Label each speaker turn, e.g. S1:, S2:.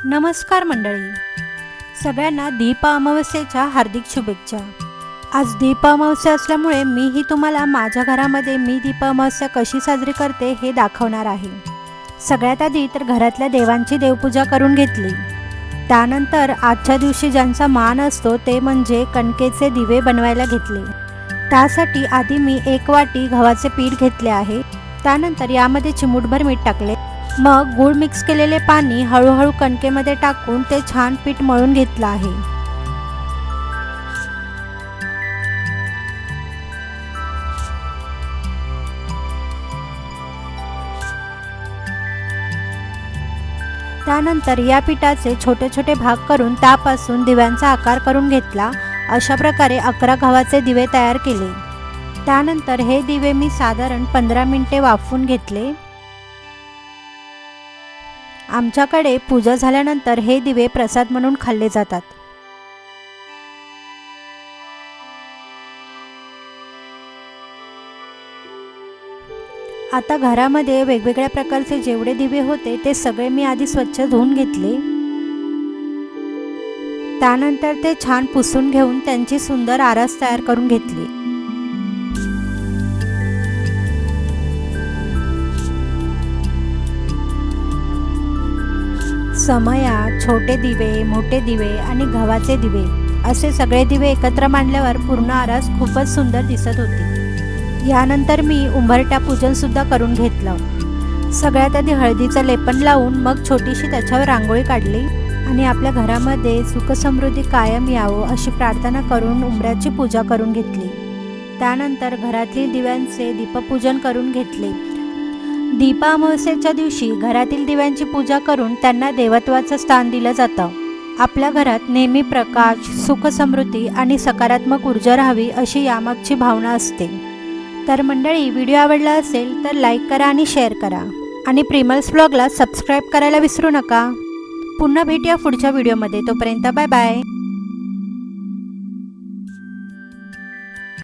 S1: नमस्कार मंडळी, सगळ्यांना दीप अमावस्येच्या हार्दिक शुभेच्छा। आज दीप अमावस्या असल्यामुळे मीही तुम्हाला माझ्या घरामध्ये मी दीप अमावस्या कशी साजरी करते हे दाखवणार आहे। सगळ्यात आधी तर घरातल्या देवांची देवपूजा करून घेतली। त्यानंतर आजच्या दिवशी ज्यांचा मान असतो ते म्हणजे कणकेचे दिवे बनवायला घेतले। त्यासाठी आधी मी 1 वाटी गव्हाचे पीठ घेतले आहे। त्यानंतर यामध्ये चिमूटभर मीठ टाकले। मग गूळ मिक्स केलेले पाणी हळूहळू कणकेमध्ये टाकून ते छान पीठ मळून घेतलं आहे। त्यानंतर या पिठाचे छोटे छोटे भाग करून त्यापासून दिव्यांचा आकार करून घेतला। अशा प्रकारे 11 गव्हाचे दिवे तयार केले। त्यानंतर हे दिवे मी साधारण 15 मिनिटे वाफवून घेतले। आमच्याकडे पूजा झाल्यानंतर हे दिवे प्रसाद म्हणून खाल्ले जातात। आता घरामध्ये वेगवेगळ्या प्रकारचे जेवढे दिवे होते ते सगळे मी आधी स्वच्छ धुवून घेतले। त्यानंतर ते छान पुसून घेऊन त्यांची सुंदर आरास तयार करून घेतली। समया, छोटे दिवे, मोठे दिवे आणि गव्हाचे दिवे असे सगळे दिवे एकत्र मांडल्यावर पूर्ण आरास खूपच सुंदर दिसत होती। यानंतर मी उंबरठा पूजन सुद्धा करून घेतलं। सगळ्यात आधी हळदीचं लेपन लावून मग छोटीशी त्याच्यावर रांगोळी काढली आणि आपल्या घरामध्ये सुख समृद्धी कायम यावं अशी प्रार्थना करून उंबऱ्याची पूजा करून घेतली। त्यानंतर घरातील दिव्यांचे दीपपूजन करून घेतले। दीप अमावस्येच्या दिवशी घरातील दिव्यांची पूजा करून त्यांना देवत्वाचं स्थान दिलं जातं। आपल्या घरात नेहमी प्रकाश, सुख समृद्धी आणि सकारात्मक ऊर्जा राहावी अशी यामागची भावना असते। तर मंडळी, व्हिडिओ आवडला असेल तर लाईक करा आणि शेअर करा आणि प्रिमल्स ब्लॉगला सबस्क्राईब करायला विसरू नका। पुन्हा भेटूया पुढच्या व्हिडिओमध्ये। तोपर्यंत बाय बाय।